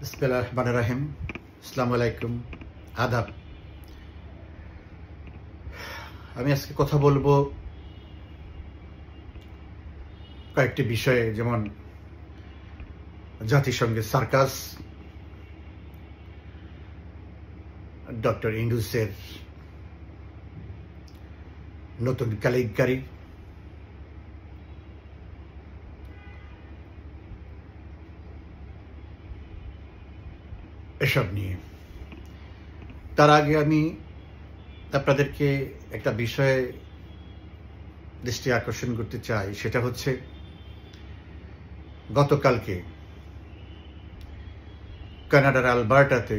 বিসমিল্লাহির রহমানির রহিম। আসসালামু আলাইকুম, আদাব। আমি আজকে কথা বলবো কয়েকটি বিষয়ে, যেমন জাতিসংঘের সার্কাস, ডক্টর ইউনূসের নতুন কেলেঙ্কারি, এসব নিয়ে। তার আগে আমি আপনাদেরকে একটা বিষয়ে দৃষ্টি আকর্ষণ করতে চাই। সেটা হচ্ছে, গতকালকে কানাডার আলবার্টাতে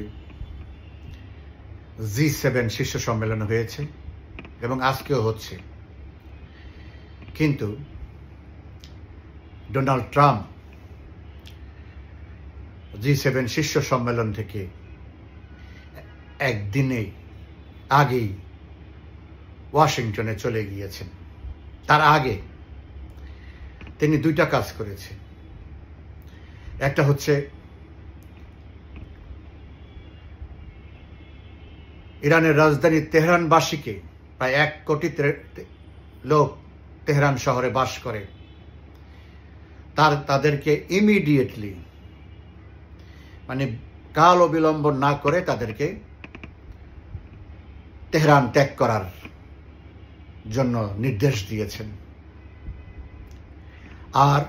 G7 শীর্ষ সম্মেলন হয়েছে এবং আজকেও হচ্ছে। কিন্তু ডোনাল্ড ট্রাম্প G7 শীর্ষ সম্মেলন থেকে একদিনে আগেই ওয়াশিংটনে চলে গিয়েছেন। তার আগে তিনি দুইটা কাজ করেছে। একটা হচ্ছে ইরানের রাজধানী তেহরানবাসীকে, প্রায় 1 কোটি লোক তেহরান শহরে বাস করে, তাদেরকে ইমিডিয়েটলি, মানে কাল বিলম্ব না করে তাদেরকে তেহরান ত্যাগ করার জন্য নির্দেশ দিয়েছেন। আর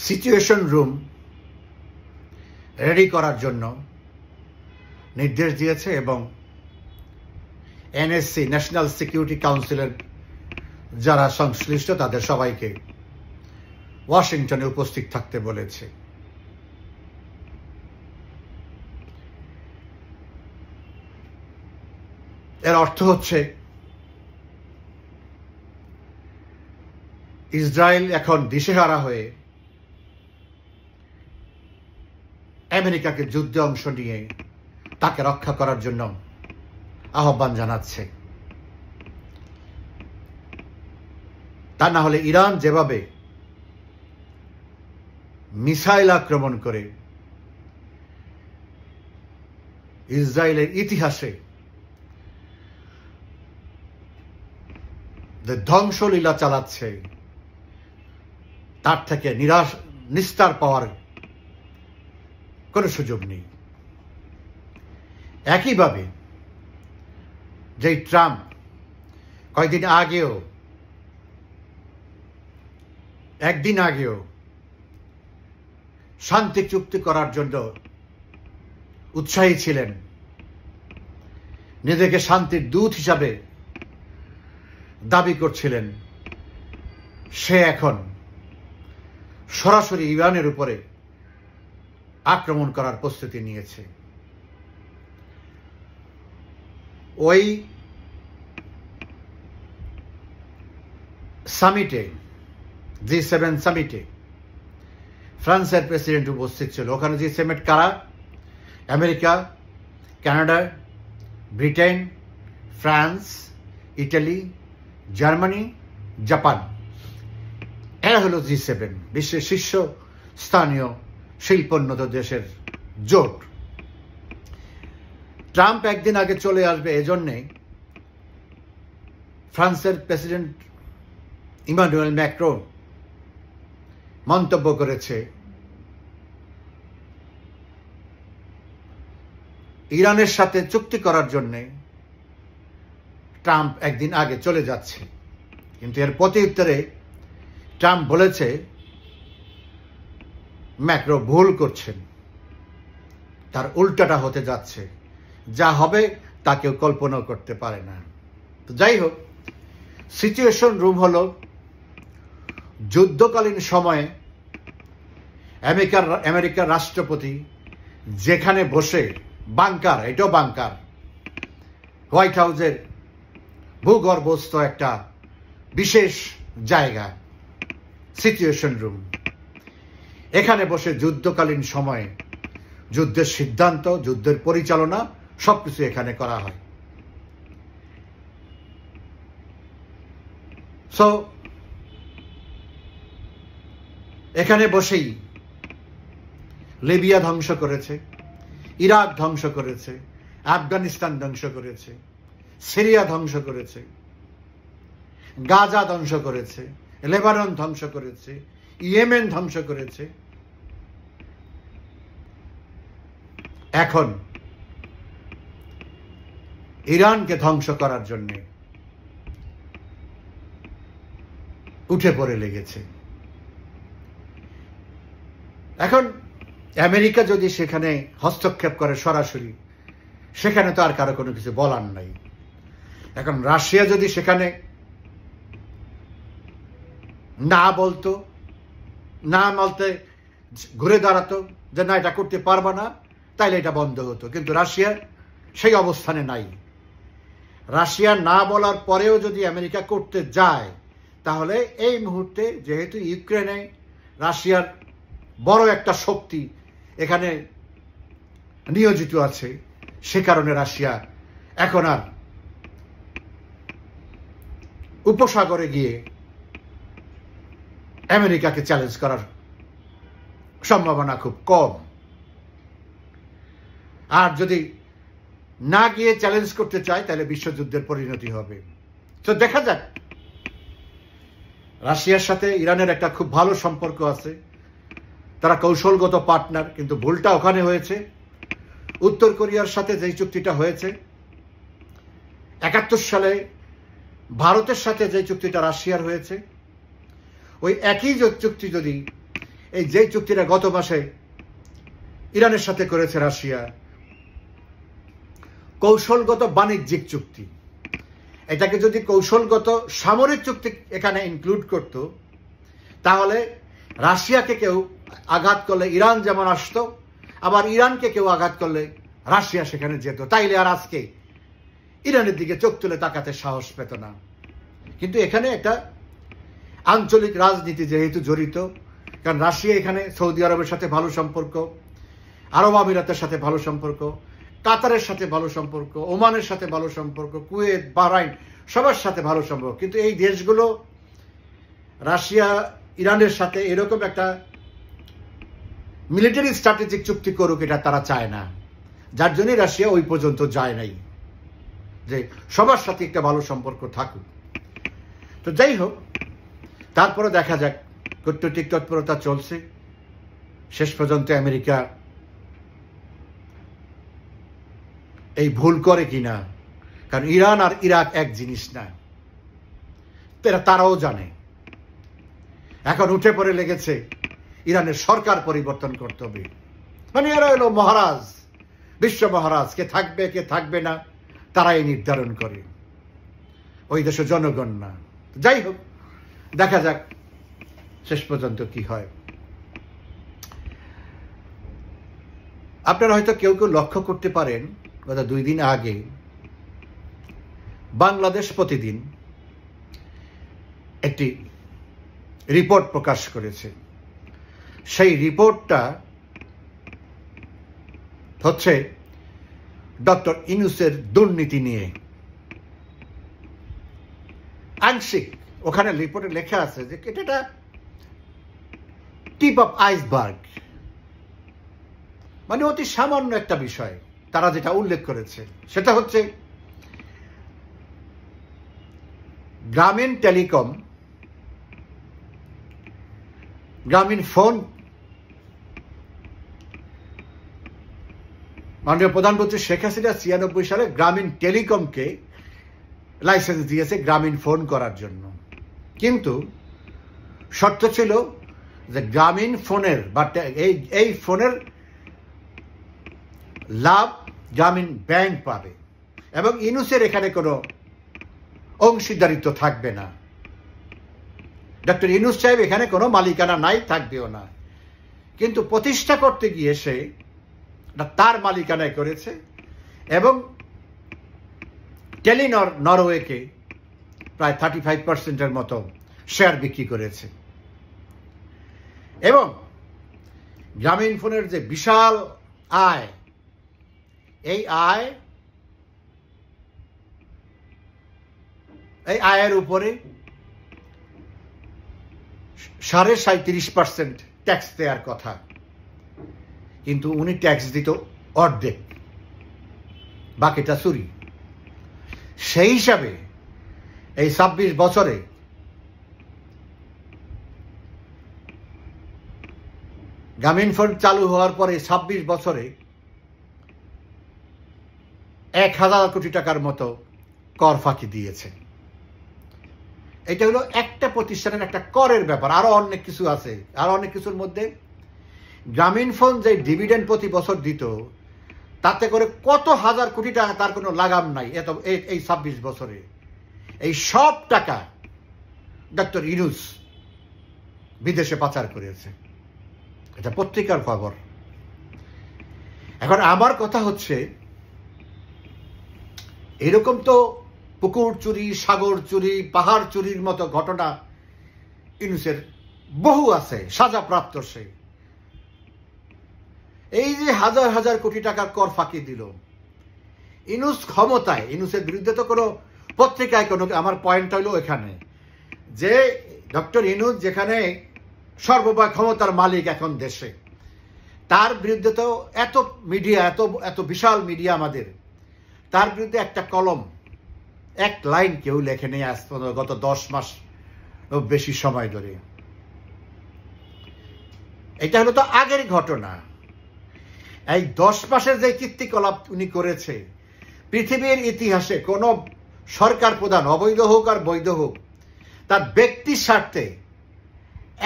সিচুয়েশন রুম রেডি করার জন্য নির্দেশ দিয়েছে এবং NSC, ন্যাশনাল সিকিউরিটি কাউন্সিলের যারা সংশ্লিষ্ট তাদের সবাইকে ওয়াশিংটনে উপস্থিত থাকতে বলেছে। এর অর্থ হচ্ছে ইসরায়েল এখন দিশেহারা হয়ে আমেরিকাকে যুদ্ধে অংশ নিয়ে তাকে রক্ষা করার জন্য আহ্বান জানাচ্ছে। তা না হলে ইরান যেভাবে মিসাইল আক্রমণ করে ইসরায়েলের ইতিহাসে যে ধ্বংসলীলা চালাচ্ছে, তার থেকে নিস্তার পাওয়ার কোনো সুযোগ নেই। একইভাবে যেই ট্রাম্প একদিন আগেও শান্তি চুক্তি করার জন্য উৎসাহী ছিলেন, নিজেকে শান্তির দূত হিসাবে দাবি করছিলেন, সে এখন সরাসরি ইরানের উপরে আক্রমণ করার প্রস্তুতি নিয়েছে। ওই সামিটে, G7 সামিটে ফ্রান্সের প্রেসিডেন্ট উপস্থিত ছিল। ওখানে G7 কারা? America, Canada, Britain, France, Italy, Germany, Japan. এরা হলো G7, বিশ্বের শীর্ষস্থানীয় শিল্পোন্নত দেশের জোট। ট্রাম্প একদিন আগে চলে আসবে, এজন্যে ফ্রান্সের প্রেসিডেন্ট ইমানুয়েল ম্যাক্রো মন্তব্য করেছে, ইরানের সাথে চুক্তি করার জন্য ট্রাম্প একদিন আগে চলে যাচ্ছে। কিন্তু এর প্রত্যুত্তরে ট্রাম্প বলেছে ম্যাক্রো ভুল করছেন, তার উল্টাটা হতে যাচ্ছে, যা হবে তা কেউ কল্পনাও করতে পারে না। তো যাই হোক, সিচুয়েশন রুম হলো যুদ্ধকালীন সময়ে আমেরিকার রাষ্ট্রপতি যেখানে বসে বাংকার, এটাও বাংকার, হোয়াইট হাউসের ভূগর্ভস্থ একটা বিশেষ জায়গা, সিচুয়েশন রুম। এখানে বসে যুদ্ধকালীন সময়ে যুদ্ধের সিদ্ধান্ত, যুদ্ধের পরিচালনা সবকিছু এখানে করা হয়। সো এখানে বসেই লিবিয়া ধ্বংস করেছে, ইরাক ধ্বংস করেছে, আফগানিস্তান ধ্বংস করেছে, সিরিয়া ধ্বংস করেছে, গাজা ধ্বংস করেছে, লেবানন ধ্বংস করেছে, ইয়েমেন ধ্বংস করেছে। এখন ইরানকে ধ্বংস করার জন্য উঠে পড়ে লেগেছে। এখন আমেরিকা যদি সেখানে হস্তক্ষেপ করে সরাসরি, সেখানে তো আর কারো কোনো কিছু বলার নাই। এখন রাশিয়া যদি সেখানে না বলতো, না বলতে ঘুরে দাঁড়াতো যে না এটা করতে পারবা না, তাইলে এটা বন্ধ হতো। কিন্তু রাশিয়া সেই অবস্থানে নাই। রাশিয়া না বলার পরেও যদি আমেরিকা করতে যায়, তাহলে এই মুহূর্তে যেহেতু ইউক্রেনে রাশিয়ার বড় একটা শক্তি এখানে নিয়োজিত আছে, সে কারণে রাশিয়া এখন আর উপসাগরে গিয়ে আমেরিকাকে চ্যালেঞ্জ করার সম্ভাবনা খুব কম। আর যদি না গিয়ে চ্যালেঞ্জ করতে চায়, তাহলে বিশ্বযুদ্ধের পরিণতি হবে। তো দেখা যাক। রাশিয়ার সাথে ইরানের একটা খুব ভালো সম্পর্ক আছে, তারা কৌশলগত পার্টনার। কিন্তু ভুলটা ওখানে হয়েছে, উত্তর কোরিয়ার সাথে যে চুক্তিটা হয়েছে 71 সালে, ভারতের সাথে যে চুক্তিটা রাশিয়ার হয়েছে, ওই একই চুক্তি যদি এই যে চুক্তিটা গত মাসে ইরানের সাথে করেছে রাশিয়া, কৌশলগত বাণিজ্যিক চুক্তি, এটাকে যদি কৌশলগত সামরিক চুক্তি এখানে ইনক্লুড করত, তাহলে রাশিয়াকে কেউ আঘাত করলে ইরান যেমন আসতো, আবার ইরানকে কেউ আঘাত করলে রাশিয়া সেখানে যেত। তাইলে আর আজকে ইরানের দিকে চোখ তুলে তাকাতে সাহস পেত না। কিন্তু এখানে একটা আঞ্চলিক রাজনীতি যেহেতু জড়িত, কারণ রাশিয়া এখানে সৌদি আরবের সাথে ভালো সম্পর্ক, আরব আমিরাতের সাথে ভালো সম্পর্ক, কাতারের সাথে ভালো সম্পর্ক, ওমানের সাথে ভালো সম্পর্ক, কুয়েত, বাহরাইন, সবার সাথে ভালো সম্পর্ক। কিন্তু এই দেশগুলো রাশিয়া ইরানের সাথে এরকম একটা মিলিটারি স্ট্র্যাটেজিক চুক্তি করুক, এটা তারা চায় না। যার জন্য রাশিয়া ওই পর্যন্ত যায় নাই যে সবার সাথে একটা ভালো সম্পর্ক থাকুক। তো যাই হোক, তারপরে দেখা যাক, কূটনৈতিক তৎপরতা চলছে। শেষ পর্যন্ত আমেরিকা এই ভুল করে কিনা, কারণ ইরান আর ইরাক এক জিনিস না, তারাও জানে। এখন উঠে পড়ে লেগেছে ইরানের সরকার পরিবর্তন করতে হবে। মানে এরা হলো মহারাজ, বিশ্ব মহারাজ, কে থাকবে কে থাকবে না তারাই নির্ধারণ করে, ওই দেশের জনগণ না। যাই হোক, দেখা যাক শেষ পর্যন্ত কি হয়। আপনারা হয়তো কেউ কেউ লক্ষ্য করতে পারেন, গত 2 দিন আগে বাংলাদেশ প্রতিদিন একটি রিপোর্ট প্রকাশ করেছে। সেই রিপোর্টটা হচ্ছে ডক্টর ইউনূসের দুর্নীতি নিয়ে। আংশিক ওখানে রিপোর্টে লেখা আছে যে এটা টিপ অফ আইসবার্গ, মানে অতি সামান্য একটা বিষয়। তারা যেটা উল্লেখ করেছে সেটা হচ্ছে গ্রামীণ টেলিকম, গ্রামীণ ফোন, মাননীয় প্রধানমন্ত্রী শেখ হাসিনা 96 সালে গ্রামীণ টেলিকমকে লাইসেন্স দিয়েছে গ্রামীণ ফোন করার জন্য। কিন্তু শর্ত ছিল যে গ্রামীণ ফোনের বা এই ফোনের লাভ গ্রামীণ ব্যাংক পাবে এবং ইউনূসের এখানে কোনো অংশীদারিত্ব থাকবে না। ডক্টর ইউনূস সাহেব এখানে কোনো মালিকানা নাই, থাকবেও না। কিন্তু প্রতিষ্ঠা করতে গিয়ে সে তার মালিকানায় করেছে এবং টেলিনর নরওয়েকে প্রায় 35% মতো শেয়ার বিক্রি করেছে। এবং গ্রামীণ ফোনের যে বিশাল আয়, এই আয়ের উপরে 37.5% ট্যাক্স দেওয়ার কথা। কিন্তু উনি ট্যাক্স দিত অর্ধেক, বাকিটা চুরি। সেই হিসাবে এই ২৬ বছরে গ্রামীণফোন চালু হওয়ার পরে ২৬ বছরে ১,০০০ কোটি টাকার মতো কর ফাঁকি দিয়েছে। এটা হলো একটা প্রতিষ্ঠানের একটা করের ব্যাপার। আরো অনেক কিছু আছে। আরো অনেক কিছুর মধ্যে গ্রামীণফোন যে ডিভিডেন্ড প্রতি বছর দিত, তাতে করে কত হাজার কোটি টাকা তার কোনো লাগাম নাই। এই ২৬ বছরে এই সব টাকা ডক্টর ইউনূস বিদেশে পাচার করেছে। এটা পত্রিকার খবর। এখন আমার কথা হচ্ছে, এরকম তো পুকুর চুরি, সাগর চুরি, পাহাড় চুরির মতো ঘটনা ইউনূসের বহু আছে, সাজাপ্রাপ্ত সে। এই যে হাজার হাজার কোটি টাকার কর ফাঁকি দিল, ইউনূস ক্ষমতায়, ইউনূসের বিরুদ্ধে তো কোনো পত্রিকায় কোনো, আমার পয়েন্ট হইল এখানে যে ডক্টর ইউনূস যেখানে সর্বময় ক্ষমতার মালিক এখন দেশে, তার বিরুদ্ধে তো এত মিডিয়া, এত বিশাল মিডিয়া আমাদের, তার বিরুদ্ধে একটা কলম, এক লাইন কেউ লেখে নেই আজ পর্যন্ত, গত ১০ মাস বেশি সময় ধরে। এটা হলো তো আগের ঘটনা। এই ১০ মাসের যে কীর্তিকলাপ উনি করেছে, পৃথিবীর ইতিহাসে কোন সরকার প্রধান, অবৈধ হোক আর বৈধ হোক, তার ব্যক্তির স্বার্থে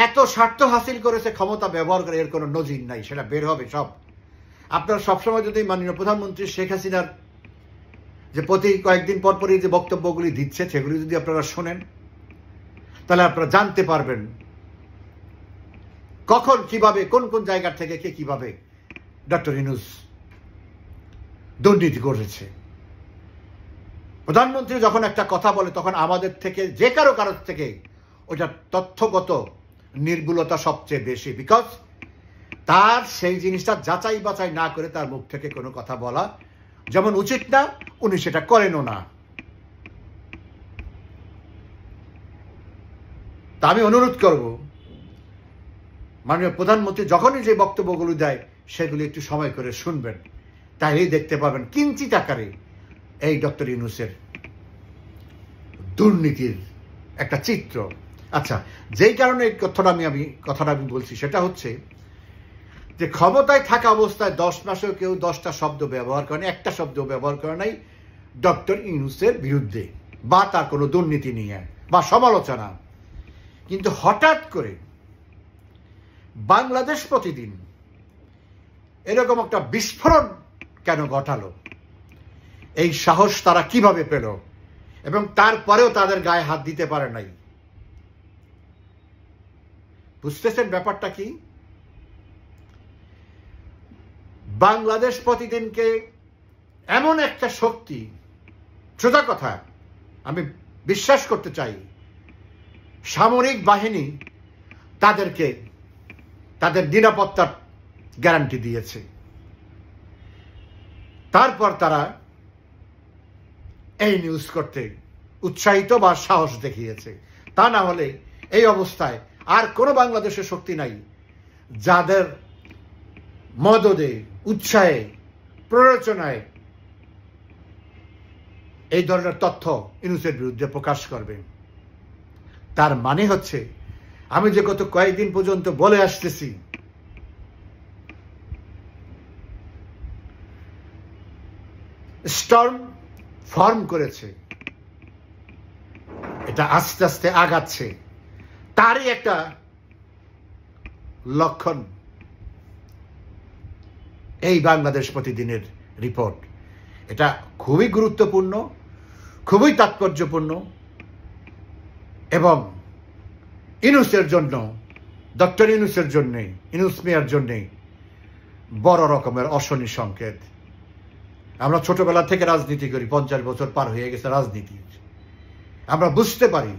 এত স্বার্থ হাসিল করেছে ক্ষমতা ব্যবহার করে, এর কোনো নজির নাই। সেটা বের হবে সব। আপনারা সবসময় যদি মাননীয় প্রধানমন্ত্রী শেখ হাসিনার যে প্রতি কয়েকদিন পরপরই যে বক্তব্যগুলি দিচ্ছে, সেগুলি যদি আপনারা শোনেন, তাহলে আপনারা জানতে পারবেন কখন কিভাবে কোন কোন জায়গা থেকে কে কিভাবে ডক্টর ইউনূস দুর্নীতি করেছে। প্রধানমন্ত্রী যখন একটা কথা বলে, তখন আমাদের থেকে যে কারো থেকে ওটা তথ্যগত নির্ভুলতা সবচেয়ে বেশি। বিকজ তার সেই জিনিসটা যাচাই বাছাই না করে তার মুখ থেকে কোনো কথা বলা যেমন উচিত না, উনি সেটা করেনও না। তা আমি অনুরোধ করব, মাননীয় প্রধানমন্ত্রী যখনই যে বক্তব্যগুলো দেয় সেগুলি একটু সময় করে শুনবেন, তাহলেই দেখতে পাবেন কিঞ্চিত আকারে এই ডক্টর ইউনূসের দুর্নীতির একটা চিত্র। আচ্ছা, যেই কারণে এই কথাটা আমি বলছি সেটা হচ্ছে যে ক্ষমতায় থাকা অবস্থায় ১০ মাসেও কেউ ১০টা শব্দ ব্যবহার করেনি, একটা শব্দ ব্যবহার করে নাই ডক্টর ইউনূসের বিরুদ্ধে বা তার কোনো দুর্নীতি নিয়ে বা সমালোচনা। কিন্তু হঠাৎ করে বাংলাদেশ প্রতিদিন এরকম একটা বিস্ফোরণ কেন ঘটালো, এই সাহস তারা কিভাবে পেল, এবং তারপরেও তাদের গায়ে হাত দিতে পারে নাই? বুঝতেছেন ব্যাপারটা কি? বাংলাদেশ প্রতিদিনকে এমন একটা শক্তি, সোজা কথা আমি বিশ্বাস করতে চাই, সামরিক বাহিনী তাদেরকে তাদের নিরাপত্তার গ্যারান্টি দিয়েছে, তারপর তারা এই নিউজ করতে উৎসাহিত বা সাহস দেখিয়েছে। তা না হলে এই অবস্থায় আর কোনো বাংলাদেশের শক্তি নাই যাদের মদদে, উৎসাহে, প্ররোচনায় এই ধরনের তথ্য ইউনূসের বিরুদ্ধে প্রকাশ করবে। তার মানে হচ্ছে, আমি যে গত কয়েকদিন পর্যন্ত বলে আসতেছি, স্টর্ম ফর্ম করেছে, এটা আস্তে আস্তে আগাচ্ছে, তারই একটা লক্ষণ এই বাংলাদেশ প্রতিদিনের রিপোর্ট। এটা খুবই গুরুত্বপূর্ণ, খুবই তাৎপর্যপূর্ণ, এবং ইউনূসের জন্য, ডক্টর ইউনূসের জন্য, ইউনূস মিয়ার জন্য বড় রকমের অশনি সংকেত। আমরা ছোটবেলা থেকে রাজনীতি করি, 50 বছর পার হয়ে গেছে রাজনীতির। আমরা বুঝতে পারি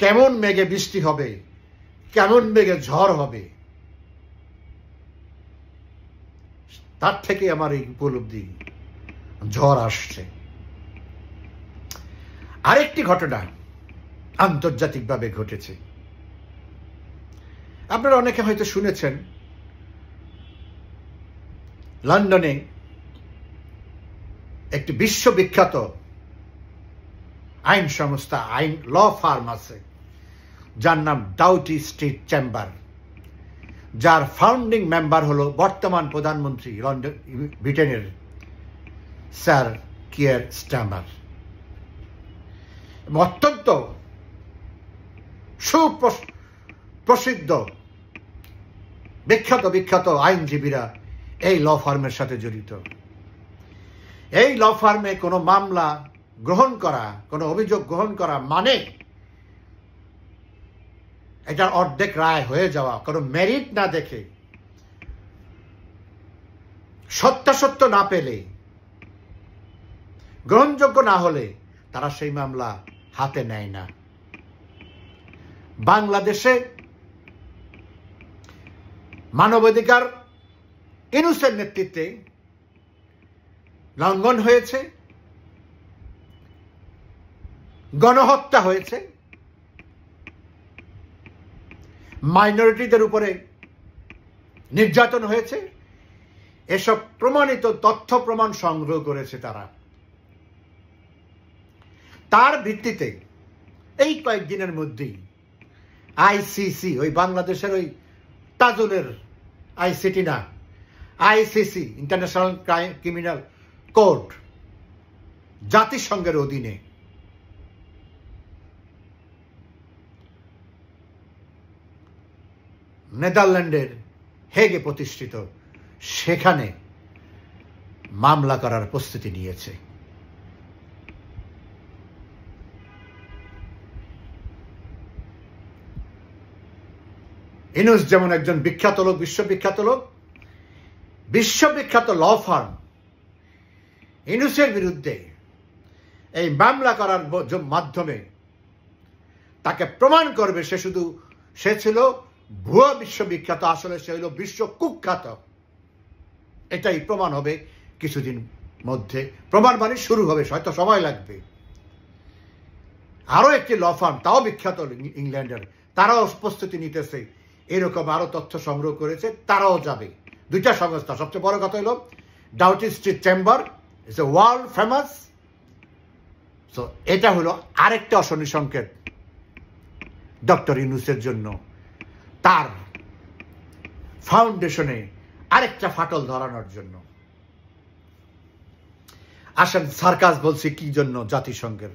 কেমন মেঘে বৃষ্টি হবে, কেমন মেঘে ঝড় হবে। তার থেকে আমার এই উপলব্ধি, ঝড় আসছে। আরেকটি ঘটনা আন্তর্জাতিকভাবে ঘটেছে। আপনারা অনেকে হয়তো শুনেছেন লন্ডনে একটি বিশ্ববিখ্যাত আইন সংস্থা ল ফার্ম আছে, যার নাম ডাউটি স্ট্রিট চেম্বার, যার ফাউন্ডিং মেম্বার হলো বর্তমান প্রধানমন্ত্রী ব্রিটেনের স্যার কিয়ার স্টারমার। অত্যন্ত সুপ্রসিদ্ধ বিখ্যাত আইনজীবীরা এই ল ফার্মের সাথে জড়িত। এই ল ফার্মে কোনো মামলা গ্রহণ করা, কোনো অভিযোগ গ্রহণ করা মানে এটার অর্ধেক রায় হয়ে যাওয়া, কোনো মেরিট না দেখে, সত্যাসত্য না পেলে, গ্রহণযোগ্য না হলে তারা সেই মামলা হাতে নেয় না। বাংলাদেশে মানবাধিকার ইউনূসের নেতৃত্বে লঙ্ঘন হয়েছে, গণহত্যা হয়েছে, মাইনরিটিদের উপরে নির্যাতন হয়েছে, এসব প্রমাণিত তথ্য প্রমাণ সংগ্রহ করেছে তারা। তার ভিত্তিতে এই কয়েকদিনের মধ্যেই আইসিসি, ওই বাংলাদেশের ওই তাজুলের আইসিটি না, আইসিসি ইন্টারন্যাশনাল ক্রিমিনাল কোর্ট, জাতিসংঘের অধীনে নেদারল্যান্ডের হেগে প্রতিষ্ঠিত, সেখানে মামলা করার প্রস্তুতি নিয়েছে। ইউনূস যেমন একজন বিখ্যাত লোক, বিশ্ববিখ্যাত ল ফার্ম ইউনূসের বিরুদ্ধে এই মামলা করার মাধ্যমে তাকে প্রমাণ করবে সে ছিল ভুয়া বিশ্ববিখ্যাত, আসলে সে হলো বিশ্ব কুখ্যাত। এটাই প্রমাণ হবে কিছুদিন মধ্যে। প্রমাণ মানে শুরু হবে, হয়তো সময় লাগবে। আরো একটি ল ফার্ম, তাও বিখ্যাত ইংল্যান্ডের, তারাও প্রস্তুতি নিতেছে, এরকম আরো তথ্য সংগ্রহ করেছে, তারাও যাবে। দুইটা সংস্থা, সবচেয়ে বড় কথা হলো Doughty street chamber is a world famous. So এটা হলো আরেকটা অশনি সংকেত ডক্টর ইউনূসের জন্য, তার ফাউন্ডেশনে আরেকটা ফাটল ধরানোর জন্য। আসেন সার্কাস বলছি কি জন্য জাতিসংঘের।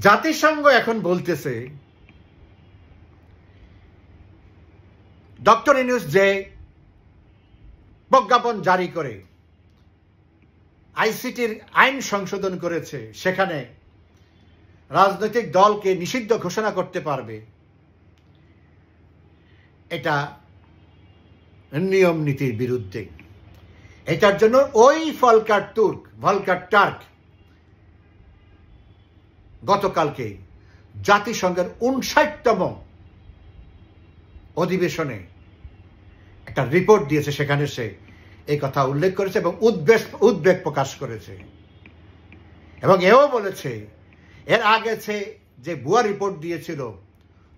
জাতিসংঘ এখন বলতেছে ডক্টর ইউনূস যে প্রজ্ঞাপন জারি করে আইসিটির আইন সংশোধন করেছে, সেখানে রাজনৈতিক দলকে নিষিদ্ধ ঘোষণা করতে পারবে, এটা নিয়ম নীতির বিরুদ্ধে। এটার জন্য ওই ভলকার টার্ক গতকালকে জাতিসংঘের 59তম অধিবেশনে একটা রিপোর্ট দিয়েছে, সেখানে সে এই কথা উল্লেখ করেছে এবং উদ্বেগ প্রকাশ করেছে। এবং এও বলেছে এর আগে যে ভুয়া রিপোর্ট দিয়েছিল,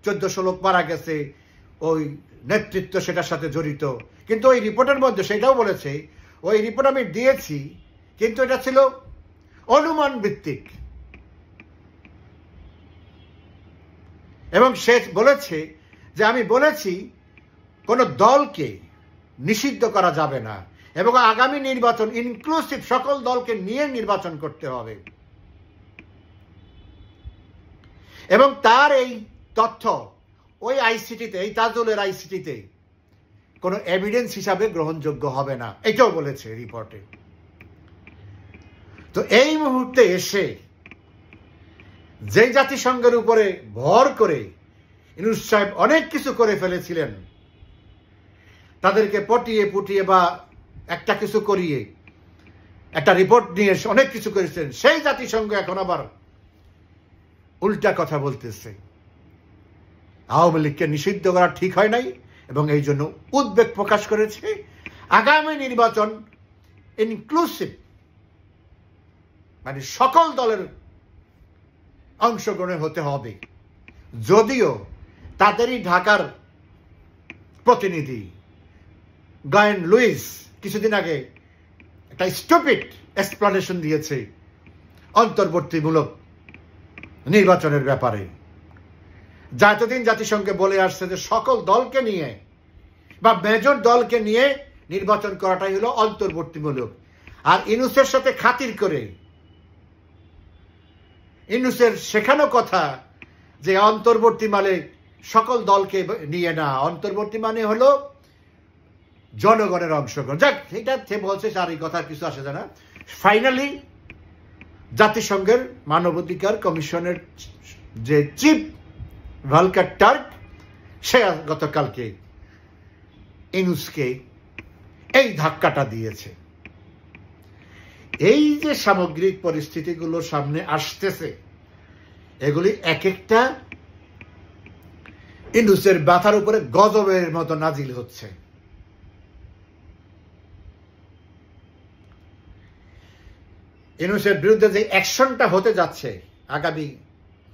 1400 লোক মারা গেছে, ওই নেতৃত্ব সেটার সাথে জড়িত, কিন্তু ওই রিপোর্টের মধ্যে সেটাও বলেছে ওই রিপোর্ট আমি দিয়েছি, কিন্তু এটা ছিল অনুমান ভিত্তিক। এবং সে বলেছে যে আমি বলেছি কোন দলকে নিষিদ্ধ করা যাবে না এবং আগামী নির্বাচন ইনক্লুসিভ, সকল দলকে নিয়ে নির্বাচন করতে হবে। এবং তার এই তথ্য ওই আইসিটিতে, এই তাজুলের আইসিটিতে কোনো এভিডেন্স হিসাবে গ্রহণযোগ্য হবে না, এটাও বলেছে রিপোর্টে। তো এই মুহূর্তে এসে যে জাতিসংঘের উপরে ভর করে ইউনূস সাহেব অনেক কিছু করে ফেলেছিলেন, তাদেরকে পটিয়ে পুটিয়ে বা একটা কিছু করিয়ে একটা রিপোর্ট নিয়ে অনেক কিছু করেছেন, সেই জাতিসংঘ এখন আবার উল্টা কথা বলতেছে। আওয়ামী লীগকে নিষিদ্ধ করা ঠিক হয় নাই এবং এই জন্য উদ্বেগ প্রকাশ করেছে। আগামী নির্বাচন ইনক্লুসিভ, মানে সকল দলের অংশগ্রহণ হতে হবে। যদিও তাদেরই ঢাকার প্রতিনিধি গায়েন লুইস কিছুদিন আগে একটা স্টুপিড এক্সপ্লানেশন দিয়েছে অন্তর্বর্তীমূলক নির্বাচনের ব্যাপারে, যা এতদিন জাতিসংঘে বলে আসছে যে সকল দলকে নিয়ে বা মেজর দলকে নিয়ে নির্বাচন করাটাই হলো অন্তর্বর্তীমূলক। আর ইউনূসের সাথে খাতির করে ইউনূসের শেখানো কথা যে অন্তর্বর্তী মানে সকল দলকে নিয়ে না, অন্তর্বর্তী মানে হলো জনগণের অংশগ্রহণ। যাক, এটা বলছে আর এই কথা কিছু আসে না। ফাইনালি জাতিসংঘের মানবাধিকার কমিশনের যে চিফ ভলকার টার্ক, সে গতকালকে ইউনূসকে এই ধাক্কাটা দিয়েছে। এই যে সামগ্রিক পরিস্থিতিগুলো সামনে আসতেছে, এগুলি এক একটা ইউনূসের ব্যথার উপরে গজবের মতো নাজিল হচ্ছে। ইউনূসের বিরুদ্ধে যে অ্যাকশনটা হতে যাচ্ছে আগামী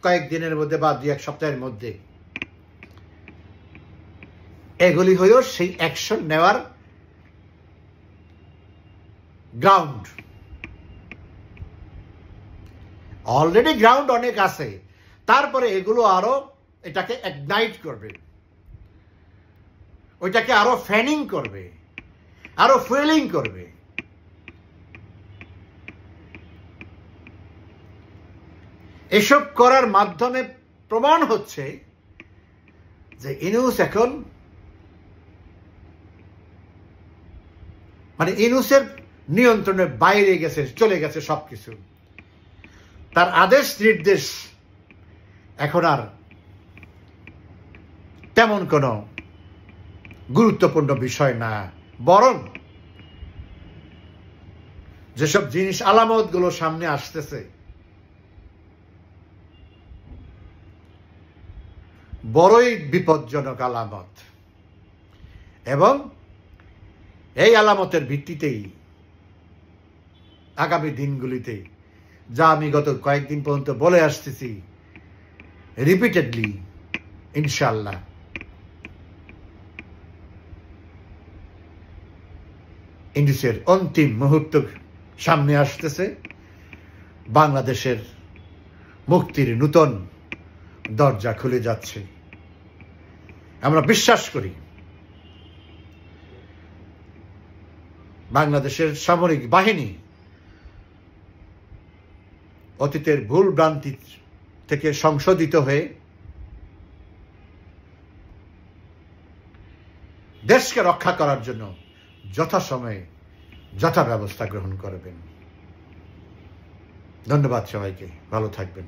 কয়েকদিনের মধ্যে বা 2-1 সপ্তাহের মধ্যে, এগুলি হলো সেই অ্যাকশন নেওয়ার গ্রাউন্ড। অলরেডি গ্রাউন্ড অনেক আছে, তারপরে এগুলো আরো এটাকে ইগনাইট করবে, ওইটাকে আরো ফ্যানিং করবে, আরো ফুয়েলিং করবে। এসব করার মাধ্যমে প্রমাণ হচ্ছে যে ইউনূস এখন মানে ইউনূসের নিয়ন্ত্রণের বাইরে গেছে, চলে গেছে সবকিছু। তার আদেশ নির্দেশ এখন আর তেমন কোনো গুরুত্বপূর্ণ বিষয় না, বরং যেসব জিনিস আলামত গুলো সামনে আসতেছে বড়ই বিপজ্জনক আলামত, এবং এই আলামতের ভিত্তিতেই আগামী দিনগুলিতে, যা আমি গত কয়েকদিন পর্যন্ত বলে আসতেছি রিপিটেডলি, ইনশাআল্লাহ ইউনূসের অন্তিম মুহূর্ত সামনে আসতেছে। বাংলাদেশের মুক্তির নূতন দরজা খুলে যাচ্ছে। আমরা বিশ্বাস করি বাংলাদেশের সামরিক বাহিনী অতীতের ভুল ভ্রান্তি থেকে সংশোধিত হয়ে দেশকে রক্ষা করার জন্য যথাসময়ে যথা ব্যবস্থা গ্রহণ করবেন। ধন্যবাদ সবাইকে, ভালো থাকবেন।